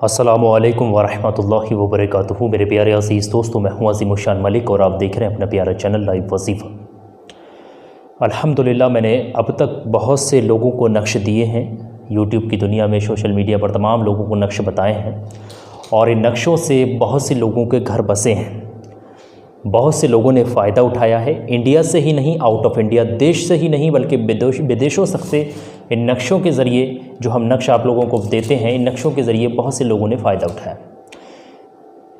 अस्सलामुअलैकुम वरहमतुल्लाहि वबरकातुहू। मेरे प्यारे अज़ीज़ दोस्तों, मैं हूँ अज़ीम उशान मलिक और आप देख रहे हैं अपना प्यारा चैनल लाइव वजीफ़ा। अल्हम्दुलिल्लाह मैंने अब तक बहुत से लोगों को नक्श दिए हैं, यूट्यूब की दुनिया में सोशल मीडिया पर तमाम लोगों को नक्श बताए हैं और इन नक्शों से बहुत से लोगों के घर बसे हैं, बहुत से लोगों ने फ़ायदा उठाया है। इंडिया से ही नहीं, आउट ऑफ इंडिया, देश से ही नहीं बल्कि विदेशों तक से इन नक्शों के ज़रिए जो हम नक्श आप लोगों को देते हैं, इन नक्शों के ज़रिए बहुत से लोगों ने फ़ायदा उठाया।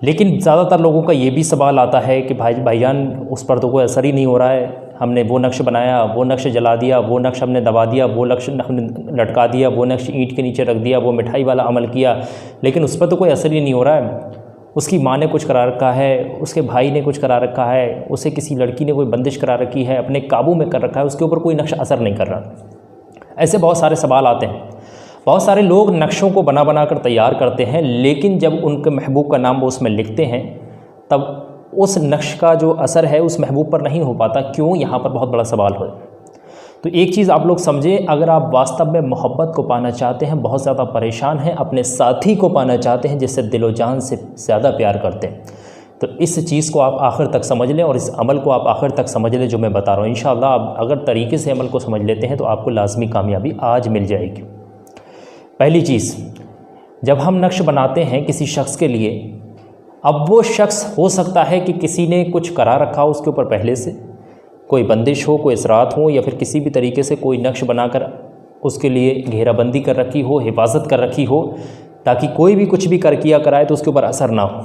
लेकिन ज़्यादातर लोगों का ये भी सवाल आता है कि भाईजान उस पर तो कोई असर ही नहीं हो रहा है, हमने वो नक्श बनाया, वो नक्श जला दिया, वो नक्श हमने दबा दिया, वो नक्श हमने लटका दिया, वो नक्श ईंट के नीचे रख दिया, वो मिठाई वाला अमल किया, लेकिन उस पर तो कोई असर ही नहीं हो रहा है। उसकी माँ ने कुछ करा रखा है, उसके भाई ने कुछ करा रखा है, उसे किसी लड़की ने कोई बंदिश करा रखी है, अपने काबू में कर रखा है, उसके ऊपर कोई नक्श असर नहीं कर रहा। ऐसे बहुत सारे सवाल आते हैं। बहुत सारे लोग नक्शों को बना बना कर तैयार करते हैं, लेकिन जब उनके महबूब का नाम वो उसमें लिखते हैं तब उस नक्श का जो असर है उस महबूब पर नहीं हो पाता। क्यों? यहाँ पर बहुत बड़ा सवाल है। तो एक चीज़ आप लोग समझें, अगर आप वास्तव में मोहब्बत को पाना चाहते हैं, बहुत ज़्यादा परेशान हैं, अपने साथी को पाना चाहते हैं जिससे दिलो जान से ज़्यादा प्यार करते हैं, तो इस चीज़ को आप आखिर तक समझ लें और इस अमल को आप आखिर तक समझ लें जो मैं बता रहा हूँ। इंशाअल्लाह आप अगर तरीके से अमल को समझ लेते हैं तो आपको लाजमी कामयाबी आज मिल जाएगी। पहली चीज़, जब हम नक्श बनाते हैं किसी शख्स के लिए, अब वो शख्स हो सकता है कि किसी ने कुछ करा रखा हो उसके ऊपर पहले से, कोई बंदिश हो, कोई इसरात हो, या फिर किसी भी तरीके से कोई नक्श बनाकर उसके लिए घेराबंदी कर रखी हो, हिफाजत कर रखी हो, ताकि कोई भी कुछ भी कर किया कराए तो उसके ऊपर असर ना हो।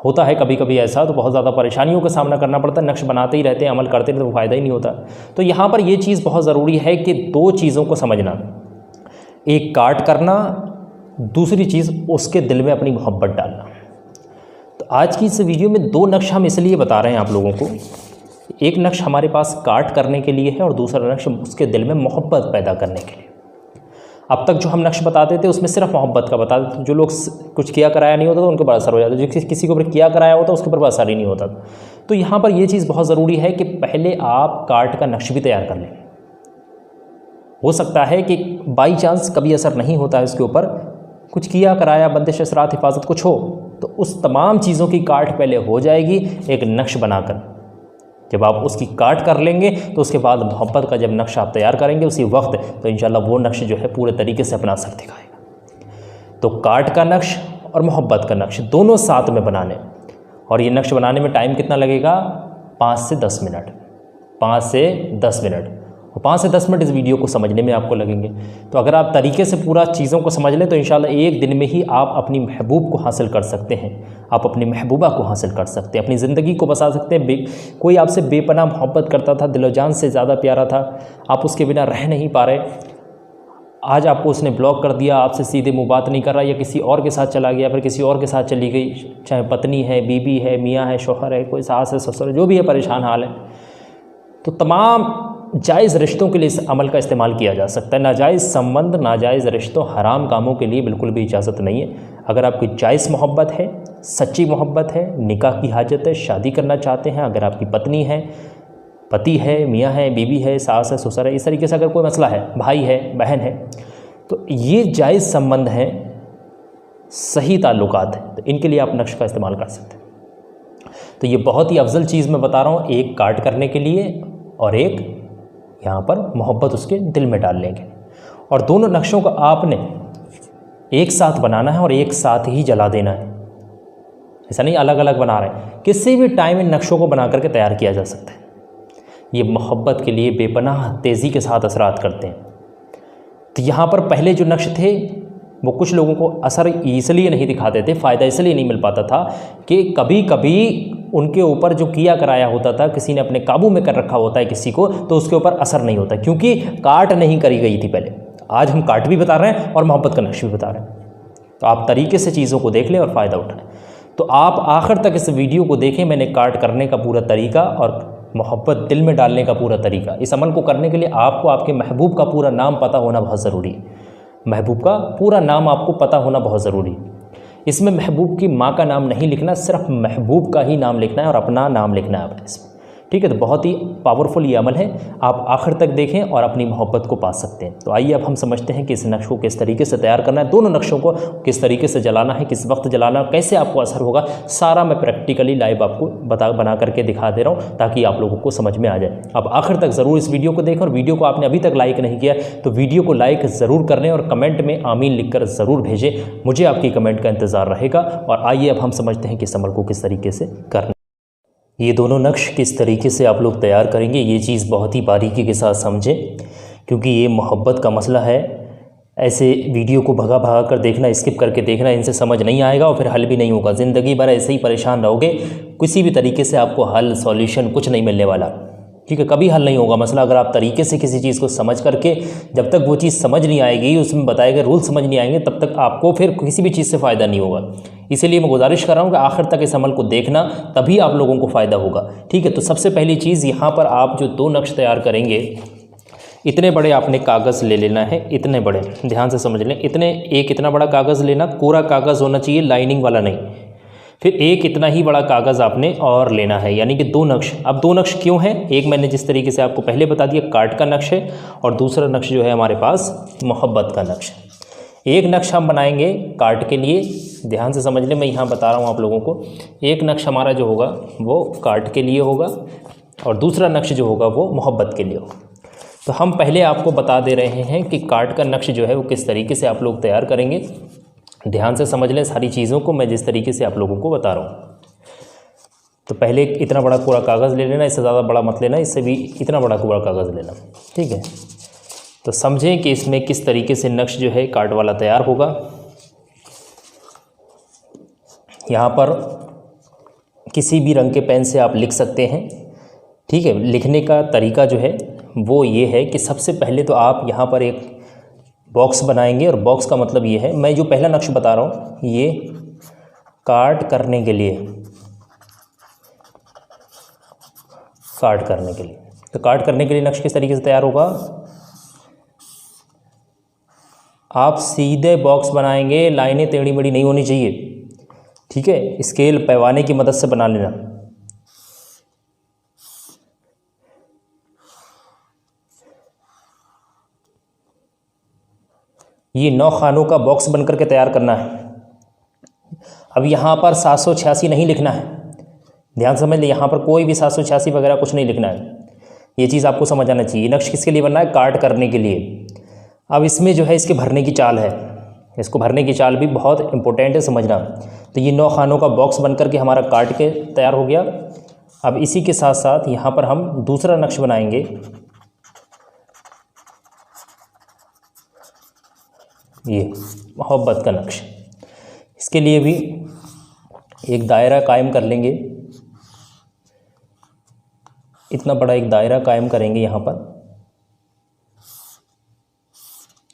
होता है कभी कभी ऐसा, तो बहुत ज़्यादा परेशानियों का सामना करना पड़ता है। नक्श बनाते ही रहते हैं, अमल करते रहते हैं, तो फ़ायदा ही नहीं होता। तो यहाँ पर ये चीज़ बहुत ज़रूरी है कि दो चीज़ों को समझना, एक काट करना, दूसरी चीज़ उसके दिल में अपनी मोहब्बत डालना। तो आज की इस वीडियो में दो नक्श हम इसलिए बता रहे हैं आप लोगों को। एक नक्श हमारे पास काट करने के लिए है और दूसरा नक्श उसके दिल में मोहब्बत पैदा करने के लिए। अब तक जो हम नक्श बताते थे उसमें सिर्फ मोहब्बत का बताते थे। जो लोग कुछ किया कराया नहीं होता तो उनके ऊपर असर हो जाता, जो किसी के ऊपर किया कराया होता उसके ऊपर असर ही नहीं होता। तो यहाँ पर ये चीज़ बहुत ज़रूरी है कि पहले आप काट का नक्श भी तैयार कर लें। हो सकता है कि बाई चांस कभी असर नहीं होता है उसके ऊपर, कुछ किया कराया, बंदिश, इसरात, हिफाजत कुछ हो, तो उस तमाम चीज़ों की काट पहले हो जाएगी एक नक्श बनाकर। जब आप उसकी काट कर लेंगे तो उसके बाद मोहब्बत का जब नक्शा आप तैयार करेंगे उसी वक्त, तो इंशाल्लाह वो नक्श जो है पूरे तरीके से अपना असर दिखाएगा। तो काट का नक्श और मोहब्बत का नक्श दोनों साथ में बनाने, और ये नक्श बनाने में टाइम कितना लगेगा? 5 से 10 मिनट। 5 से 10 मिनट, और 5 से 10 मिनट इस वीडियो को समझने में आपको लगेंगे। तो अगर आप तरीके से पूरा चीज़ों को समझ लें तो इंशाल्लाह एक दिन में ही आप अपनी महबूब को हासिल कर सकते हैं, आप अपनी महबूबा को हासिल कर सकते हैं, अपनी ज़िंदगी को बसा सकते हैं। कोई आपसे बेपनाह मोहब्बत करता था, दिलो जान से ज़्यादा प्यारा था, आप उसके बिना रह नहीं पा रहे, आज आपको उसने ब्लॉक कर दिया, आपसे सीधे मुँह बात नहीं कर रहा, या किसी और के साथ चला गया, फिर किसी और के साथ चली गई, चाहे पत्नी है, बीबी है, मियाँ है, शौहर है, कोई सास है, ससुर है, जो भी है, परेशान हाल है। तो तमाम जायज़ रिश्तों के लिए इस अमल का इस्तेमाल किया जा सकता है। नाजायज़ संबंध, नाजायज़ रिश्तों, हराम कामों के लिए बिल्कुल भी इजाज़त नहीं है। अगर आपकी जायज़ मोहब्बत है, सच्ची मोहब्बत है, निकाह की हाजत है, शादी करना चाहते हैं, अगर आपकी पत्नी है, पति है, मियाँ है, बीबी है, सास है, ससुर है, इस तरीके से अगर कोई मसला है, भाई है, बहन है, तो ये जायज़ संबंध हैं, सही ताल्लुकात हैं, तो इनके लिए आप नक्श का इस्तेमाल कर सकते हैं। तो ये बहुत ही अफजल चीज़ मैं बता रहा हूँ, एक काट करने के लिए और एक यहाँ पर मोहब्बत उसके दिल में डाल लेंगे। और दोनों नक्शों को आपने एक साथ बनाना है और एक साथ ही जला देना है। ऐसा नहीं अलग अलग बना रहे हैं, किसी भी टाइम इन नक्शों को बना करके तैयार किया जा सकता है। ये मोहब्बत के लिए बेपनाह तेज़ी के साथ असरात करते हैं। तो यहाँ पर पहले जो नक्श थे वो कुछ लोगों को असर इसलिए नहीं दिखाते थे, फ़ायदा इसलिए नहीं मिल पाता था कि कभी कभी उनके ऊपर जो किया कराया होता था, किसी ने अपने काबू में कर रखा होता है किसी को, तो उसके ऊपर असर नहीं होता, क्योंकि काट नहीं करी गई थी पहले। आज हम काट भी बता रहे हैं और मोहब्बत का नक्श भी बता रहे हैं। तो आप तरीके से चीज़ों को देख लें और फ़ायदा उठाएं। तो आप आखिर तक इस वीडियो को देखें। मैंने काट करने का पूरा तरीका और मोहब्बत दिल में डालने का पूरा तरीका, इस अमल को करने के लिए आपको आपके महबूब का पूरा नाम पता होना बहुत ज़रूरी है। महबूब का पूरा नाम आपको पता होना बहुत ज़रूरी है। इसमें महबूब की माँ का नाम नहीं लिखना, सिर्फ महबूब का ही नाम लिखना है और अपना नाम लिखना है इसमें, ठीक है। तो बहुत ही पावरफुल ये अमल है, आप आखिर तक देखें और अपनी मोहब्बत को पा सकते हैं। तो आइए अब हम समझते हैं कि इस नक्श को किस तरीके से तैयार करना है, दोनों नक्शों को किस तरीके से जलाना है, किस वक्त जलाना, कैसे आपको असर होगा, सारा मैं प्रैक्टिकली लाइव आपको बना करके दिखा दे रहा हूँ ताकि आप लोगों को समझ में आ जाए। अब आखिर तक ज़रूर इस वीडियो को देखें, और वीडियो को आपने अभी तक लाइक नहीं किया तो वीडियो को लाइक ज़रूर कर लें और कमेंट में आमीन लिखकर ज़रूर भेजें, मुझे आपकी कमेंट का इंतज़ार रहेगा। और आइए अब हम समझते हैं कि इस अमल को किस तरीके से करना। ये दोनों नक्श किस तरीके से आप लोग तैयार करेंगे, ये चीज़ बहुत ही बारीकी के साथ समझें, क्योंकि ये मोहब्बत का मसला है। ऐसे वीडियो को भगा भगा कर देखना, स्किप करके देखना, इनसे समझ नहीं आएगा और फिर हल भी नहीं होगा। ज़िंदगी भर ऐसे ही परेशान रहोगे, किसी भी तरीके से आपको हल सॉल्यूशन कुछ नहीं मिलने वाला, ठीक है। कभी हल नहीं होगा मसला अगर आप तरीके से किसी चीज़ को समझ करके, जब तक वो चीज़ समझ नहीं आएगी, उसमें बताए गए रूल समझ नहीं आएंगे, तब तक आपको फिर किसी भी चीज़ से फ़ायदा नहीं होगा। इसीलिए मैं गुजारिश कर रहा हूँ कि आखिर तक इस अमल को देखना, तभी आप लोगों को फ़ायदा होगा, ठीक है। तो सबसे पहली चीज़, यहाँ पर आप जो दो नक्श तैयार करेंगे, इतने बड़े आपने कागज़ ले लेना है, इतने बड़े, ध्यान से समझ लें, इतना बड़ा कागज़ लेना, कोरा कागज़ होना चाहिए, लाइनिंग वाला नहीं। फिर एक इतना ही बड़ा कागज़ आपने और लेना है, यानी कि दो नक्श। अब दो नक्श क्यों हैं, एक मैंने जिस तरीके से आपको पहले बता दिया काट का नक्श है, और दूसरा नक्श जो है हमारे पास मोहब्बत का नक्श। एक नक्श हम बनाएंगे काट के लिए, ध्यान से समझ लें, मैं यहाँ बता रहा हूँ आप लोगों को। एक नक्श हमारा जो होगा वो काट के लिए होगा, और दूसरा नक्श जो होगा वो मोहब्बत के लिए होगा। तो हम पहले आपको बता दे रहे हैं कि काट का नक्श जो है वो किस तरीके से आप लोग तैयार करेंगे। ध्यान से समझ लें सारी चीज़ों को, मैं जिस तरीके से आप लोगों को बता रहा हूँ। तो पहले इतना बड़ा कोरा कागज़ ले लेना, इससे ज़्यादा बड़ा मत लेना, इससे भी इतना बड़ा कोरा कागज़ लेना, ठीक है। तो समझें कि इसमें किस तरीके से नक्श जो है काट वाला तैयार होगा। यहाँ पर किसी भी रंग के पेन से आप लिख सकते हैं, ठीक है। लिखने का तरीका जो है वो ये है कि सबसे पहले तो आप यहाँ पर एक बॉक्स बनाएंगे, और बॉक्स का मतलब ये है, मैं जो पहला नक्श बता रहा हूँ ये काट करने के लिए, तो काट करने के लिए नक्श किस तरीके से तैयार होगा, आप सीधे बॉक्स बनाएंगे, लाइनें टेढ़ी मेढ़ी नहीं होनी चाहिए, ठीक है। स्केल पैमाने की मदद से बना लेना। ये 9 खानों का बॉक्स बनकर के तैयार करना है। अब यहाँ पर 786 नहीं लिखना है, ध्यान समझ ले, यहाँ पर कोई भी 786 वगैरह कुछ नहीं लिखना है, ये चीज़ आपको समझ आना चाहिए। नक्श किसके लिए बनना है, काट करने के लिए। अब इसमें जो है इसके भरने की चाल है, इसको भरने की चाल भी बहुत इंपॉर्टेंट है समझना। तो ये 9 खानों का बॉक्स बनकर के हमारा काट के तैयार हो गया। अब इसी के साथ साथ यहाँ पर हम दूसरा नक्श बनाएंगे, ये मोहब्बत का नक्श। इसके लिए भी एक दायरा कायम कर लेंगे, इतना बड़ा एक दायरा कायम करेंगे यहाँ पर,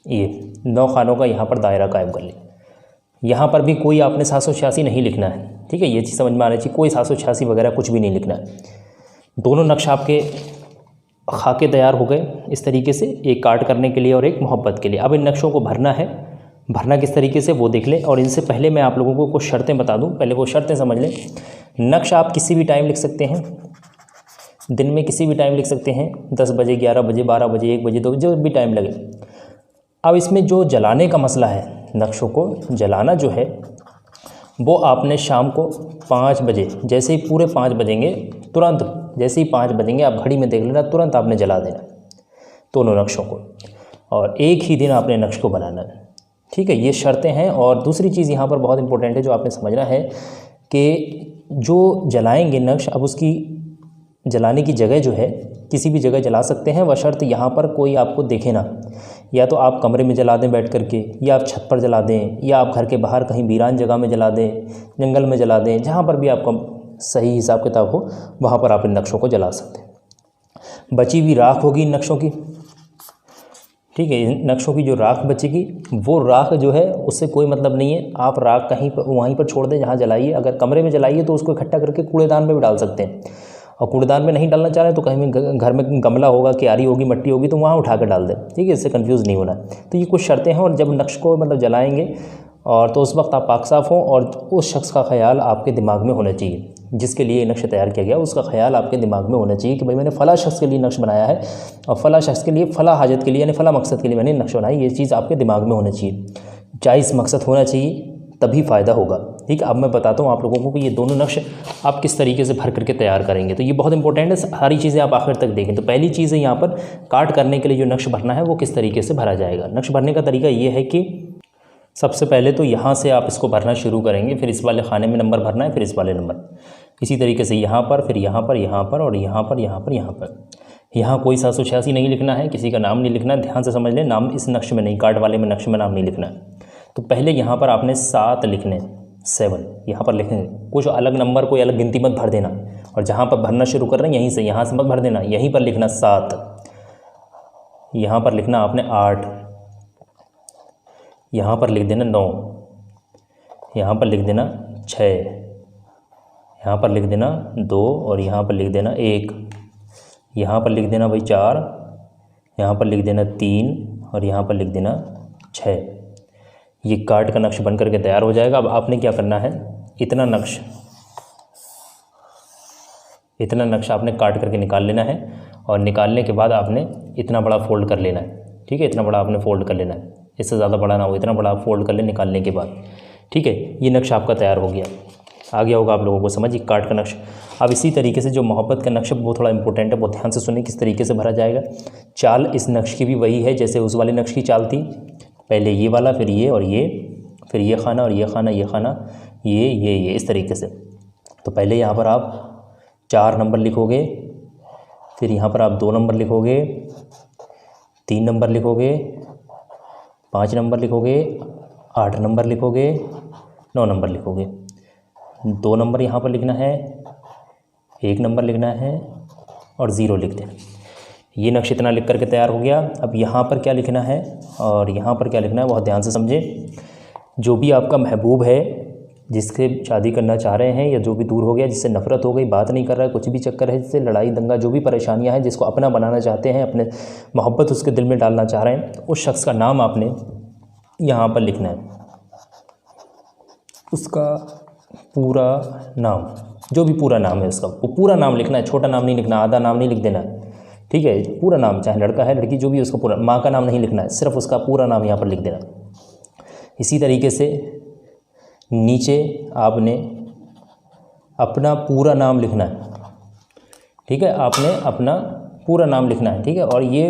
ये 9 खानों का यहाँ पर दायरा कायम कर लें। यहाँ पर भी कोई आपने 786 नहीं लिखना है, ठीक है, ये चीज़ समझ में आनी चाहिए, कोई 786 वगैरह कुछ भी नहीं लिखना है। दोनों नक्श आपके खाके तैयार हो गए इस तरीके से, एक काट करने के लिए और एक मोहब्बत के लिए। अब इन नक्शों को भरना है, भरना किस तरीके से वो देख लें, और इनसे पहले मैं आप लोगों को कुछ शर्तें बता दूं, पहले वो शर्तें समझ लें। नक्श आप किसी भी टाइम लिख सकते हैं, दिन में किसी भी टाइम लिख सकते हैं, 10 बजे, 11 बजे, 12 बजे, 1 बजे, 2 बजे, जो भी टाइम लगे। अब इसमें जो जलाने का मसला है, नक्शों को जलाना जो है वो आपने शाम को 5 बजे, जैसे ही पूरे 5 बजेंगे, तुरंत जैसे ही 5 बजेंगे आप घड़ी में देख लेना, तुरंत आपने जला देना दोनों नक्शों को, और एक ही दिन आपने नक्श को बनाना है, ठीक है। ये शर्तें हैं। और दूसरी चीज़ यहाँ पर बहुत इंपॉर्टेंट है जो आपने समझना है कि जो जलाएंगे नक्श, अब उसकी जलाने की जगह जो है किसी भी जगह जला सकते हैं, बशर्ते यहाँ पर कोई आपको देखे ना। या तो आप कमरे में जला दें बैठ करके, या आप छत पर जला दें, या आप घर के बाहर कहीं वीरान जगह में जला दें, जंगल में जला दें, जहाँ पर भी आपका सही हिसाब किताब हो वहाँ पर आप इन नक्शों को जला सकते हैं। बची हुई राख होगी इन नक्शों की, ठीक है। इन नक्शों की जो राख बचेगी, वो राख जो है उससे कोई मतलब नहीं है, आप राख कहीं पर वहीं पर छोड़ दें जहाँ जलाइए। अगर कमरे में जलाइए तो उसको इकट्ठा करके कूड़ेदान में भी डाल सकते हैं, और कूड़ेदान में नहीं डालना चाह रहे तो कहीं घर में गमला होगा, क्यारी होगी, मिट्टी होगी, तो वहाँ उठा कर डाल दें, ठीक है। इससे कंफ्यूज नहीं होना। तो ये कुछ शर्तें हैं, और जब नक्श को मतलब जलाएंगे और तो उस वक्त आप पाक साफ़ हों, और उस शख्स का ख्याल आपके दिमाग में होना चाहिए। जिसके लिए ये नक्श तैयार किया गया, उसका ख्याल आपके दिमाग में होना चाहिए कि भाई मैंने फ़ला शख्स के लिए नक्श बनाया है और फ़ला शख्स के लिए फ़ला हाजत के लिए यानी फ़ला मकसद के लिए मैंने नक्श बनाया। ये चीज़ आपके दिमाग में होना चाहिए, जायज़ मकसद होना चाहिए, तभी फ़ायदा होगा। ठीक है, अब मैं बताता हूँ आप लोगों को कि ये दोनों नक्श आप किस तरीके से भर करके तैयार करेंगे। तो ये बहुत इंपॉर्टेंट है, सारी चीज़ें आप आखिर तक देखें। तो पहली चीज़ है यहाँ पर काट करने के लिए जो नक्श भरना है वो किस तरीके से भरा जाएगा। नक्श भरने का तरीका ये है कि सबसे पहले तो यहाँ से आप इसको भरना शुरू करेंगे, फिर इस वाले खाने में नंबर भरना है, फिर इस वाले नंबर, इसी तरीके से यहाँ पर, फिर यहाँ पर, यहाँ पर और यहाँ पर, यहाँ पर, यहाँ पर। यहाँ कोई 786 नहीं लिखना है, किसी का नाम नहीं लिखना है, ध्यान से समझ लें, नाम इस नक्श में नहीं, कार्ड वाले में नक्श में नाम नहीं लिखना है। तो पहले यहाँ पर आपने 7 लिखने, 7 यहाँ पर लिखेंगे, कुछ अलग नंबर कोई अलग गिनती मत भर देना, और जहाँ पर भरना शुरू कर रहे हैं यहीं से, यहाँ से मत भर देना, यहीं पर लिखना 7, यहाँ पर लिखना आपने 8, यहाँ पर लिख देना 9, यहाँ पर लिख देना 6, यहाँ पर लिख देना 2 और यहाँ पर लिख देना 1, यहाँ पर लिख देना भाई 4, यहाँ पर लिख देना 3 और यहाँ पर लिख देना 6। ये कार्ड का नक्श बन करके तैयार हो जाएगा। अब आपने क्या करना है, इतना नक्श आपने काट करके निकाल लेना है, और निकालने के बाद आपने इतना बड़ा फोल्ड कर लेना है। ठीक है, इतना बड़ा आपने फोल्ड कर लेना है, इससे ज़्यादा बड़ा ना हो, इतना बड़ा फोल्ड कर ले निकालने के बाद। ठीक है, ये नक्श आपका तैयार हो गया, आ गया होगा आप लोगों को समझ, काट का नक्श। अब इसी तरीके से जो मोहब्बत का नक्श वो थोड़ा इंपॉर्टेंट है, बहुत ध्यान से सुनिए किस तरीके से भरा जाएगा। चाल इस नक्श की भी वही है जैसे उस वाले नक्श की चाल थी, पहले ये वाला, फिर ये और ये, फिर ये खाना और ये खाना, ये खाना, ये इस तरीके से। तो पहले यहाँ पर आप 4 नंबर लिखोगे, फिर यहाँ पर आप 2 नंबर लिखोगे, 3 नंबर लिखोगे, 5 नंबर लिखोगे, 8 नंबर लिखोगे, 9 नंबर लिखोगे, 2 नंबर यहाँ पर लिखना है, 1 नंबर लिखना है और 0 लिख देना। ये नक्श इतना लिख करके तैयार हो गया। अब यहाँ पर क्या लिखना है और यहाँ पर क्या लिखना है बहुत ध्यान से समझें। जो भी आपका महबूब है, जिससे शादी करना चाह रहे हैं, या जो भी दूर हो गया, जिससे नफ़रत हो गई, बात नहीं कर रहा है, कुछ भी चक्कर है, जिससे लड़ाई दंगा जो भी परेशानियां हैं, जिसको अपना बनाना चाहते हैं, अपने मोहब्बत उसके दिल में डालना चाह रहे हैं, तो उस शख्स का नाम आपने यहाँ पर लिखना है, उसका पूरा नाम, जो भी पूरा नाम है उसका, वो पूरा नाम लिखना है, छोटा नाम नहीं लिखना, आधा नाम नहीं लिख देना है। ठीक है, पूरा नाम, चाहे लड़का है लड़की जो भी, उसका पूरा, माँ का नाम नहीं लिखना है, सिर्फ उसका पूरा नाम यहाँ पर लिख देना। इसी तरीके से नीचे आपने अपना पूरा नाम लिखना है। ठीक है, आपने अपना पूरा नाम लिखना है। ठीक है, और ये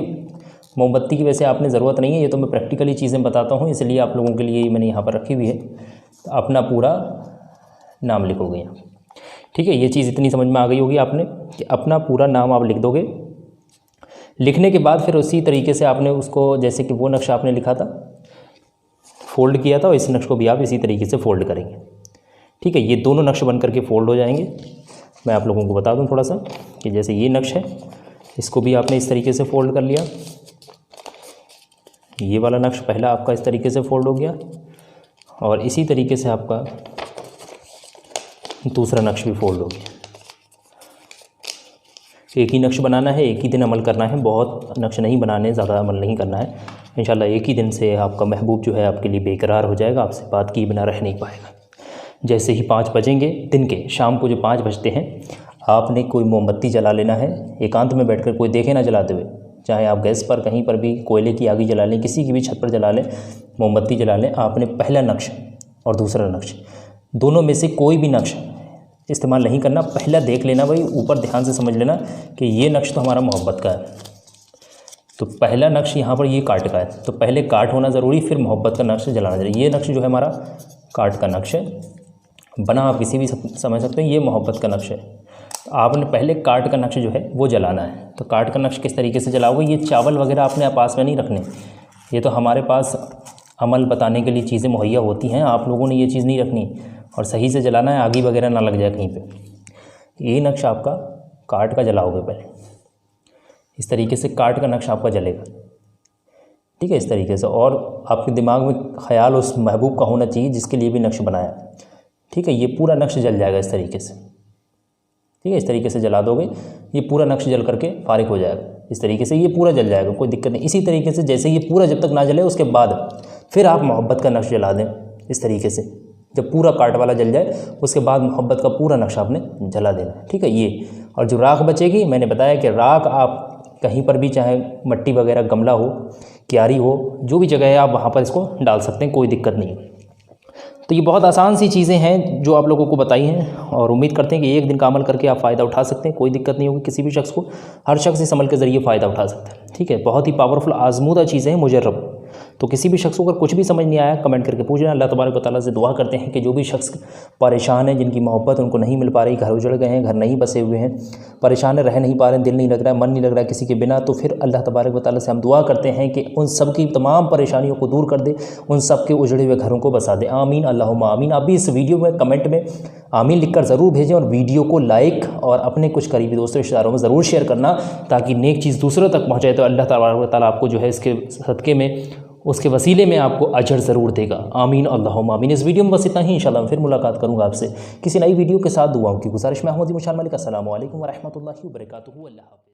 मोमबत्ती की वैसे आपने ज़रूरत नहीं है, ये तो मैं प्रैक्टिकली चीज़ें बताता हूँ, इसलिए आप लोगों के लिए मैंने यहाँ पर रखी हुई है। तो अपना पूरा नाम लिखोगे यहाँ। ठीक है, ये चीज़ इतनी समझ में आ गई होगी आपने कि अपना पूरा नाम आप लिख दोगे। लिखने के बाद फिर उसी तरीके से आपने उसको, जैसे कि वो नक्श आपने लिखा था, फोल्ड किया था, और इस नक्श को भी आप इसी तरीके से फोल्ड करेंगे। ठीक है, ये दोनों नक्श बन करके फोल्ड हो जाएंगे। मैं आप लोगों को बता दूं थोड़ा सा कि जैसे ये नक्श है, इसको भी आपने इस तरीके से फोल्ड कर लिया। ये वाला नक्श पहला आपका इस तरीके से फोल्ड हो गया, और इसी तरीके से आपका दूसरा नक्श भी फोल्ड हो गया। एक ही नक्श बनाना है, एक ही दिन अमल करना है, बहुत नक्श नहीं बनाने, ज़्यादा अमल नहीं करना है। इंशाल्लाह एक ही दिन से आपका महबूब जो है आपके लिए बेकरार हो जाएगा, आपसे बात किए बिना रह नहीं पाएगा। जैसे ही 5 बजेंगे दिन के, शाम को जो 5 बजते हैं, आपने कोई मोमबत्ती जला लेना है, एकांत में बैठकर, कोई देखे ना जलाते हुए, चाहे आप गैस पर कहीं पर भी कोयले की आग जला लें, किसी की भी छत पर जला लें, मोमबत्ती जला लें। आपने पहला नक्श और दूसरा नक्श, दोनों में से कोई भी नक्श इस्तेमाल नहीं करना, पहला देख लेना भाई, ऊपर ध्यान से समझ लेना कि ये नक्श तो हमारा मोहब्बत का है, तो पहला नक्श यहाँ पर ये काट का है, तो पहले काट होना ज़रूरी, फिर मोहब्बत का नक्श जलाना ज़रूरी। ये नक्श जो है हमारा काट का नक्श है, बना आप किसी भी समझ सकते हैं, ये मोहब्बत का नक्श है। तो आपने पहले काट का नक्श जो है वो जलाना है। तो काट का नक्श किस तरीके से जलाओगे, ये चावल वगैरह आपने पास में नहीं रखने, ये तो हमारे पास अमल बताने के लिए चीज़ें मुहैया होती हैं, आप लोगों ने ये चीज़ नहीं रखनी, और सही से जलाना है, आगी वगैरह ना लग जाए कहीं पे। ये नक्श आपका काट का जलाओगे पहले, इस तरीके से काट का नक्श आपका जलेगा। ठीक है, इस तरीके से, और आपके दिमाग में ख्याल उस महबूब का होना चाहिए जिसके लिए भी नक्श बनाया। ठीक है, ये पूरा नक्श जल जाएगा इस तरीके से। ठीक है, इस तरीके से जला दोगे, ये पूरा नक्श जल करके फारिग हो जाएगा। इस तरीके से ये पूरा जल जाएगा, कोई दिक्कत नहीं। इसी तरीके से जैसे ये पूरा जब तक ना जले, उसके बाद फिर आप मोहब्बत का नक्श जला दें इस तरीके से। जब पूरा काट वाला जल जाए उसके बाद मोहब्बत का पूरा नक्शा आपने जला देना है, ठीक है ये। और जो राख बचेगी, मैंने बताया कि राख आप कहीं पर भी, चाहे मिट्टी वगैरह, गमला हो, क्यारी हो, जो भी जगह है आप वहाँ पर इसको डाल सकते हैं, कोई दिक्कत नहीं है। तो ये बहुत आसान सी चीज़ें हैं जो आप लोगों को बताई हैं, और उम्मीद करते हैं कि एक दिन का अमल करके आप फ़ायदा उठा सकते हैं, कोई दिक्कत नहीं होगी किसी भी शख्स को। हर शख्स इस अमल के ज़रिए फ़ायदा उठा सकता है, ठीक है। बहुत ही पावरफुल आज़मूदा चीज़ें हैं, मुजर्रब। तो किसी भी शख्स को अगर कुछ भी समझ नहीं आया कमेंट करके पूछना। अल्लाह तबारक व तआला से दुआ करते हैं कि जो भी शख्स परेशान है, जिनकी मोहब्बत उनको नहीं मिल पा रही, घर उजड़ गए हैं, घर नहीं बसे हुए हैं, परेशान रह नहीं पा रहे हैं, दिल नहीं लग रहा है, मन नहीं लग रहा है किसी के बिना, तो फिर अल्लाह तबारक व तआला से हम दुआ करते हैं कि उन सब की तमाम परेशानियों को दूर कर दे, उन सब के उजड़े हुए घरों को बसा दे। आमीन अल्लाहुम्मा आमीन। आप भी इस वीडियो में कमेंट में आमीन लिखकर ज़रूर भेजें, और वीडियो को लाइक और अपने कुछ करीबी दोस्तों रिश्तेदारों में ज़रूर शेयर करना, ताकि नेक चीज़ दूसरों तक पहुँचाए। तो अल्लाह तबारक व तआला आपको जो है इसके सदक़े में, उसके वसीले में आपको अजर ज़रूर देगा। आमीन अल्लाहुम्मा आमीन। इस वीडियो में बस इतना ही। इंशाअल्लाह फिर मुलाकात करूँगा आपसे किसी नई वीडियो के साथ। दुआओं की गुजारिश में अहमद मुशार मलिक। अस्सलामु अलैकुम व रहमतुल्लाहि व बरकातुहू। अल्लाह हाफ़िज़।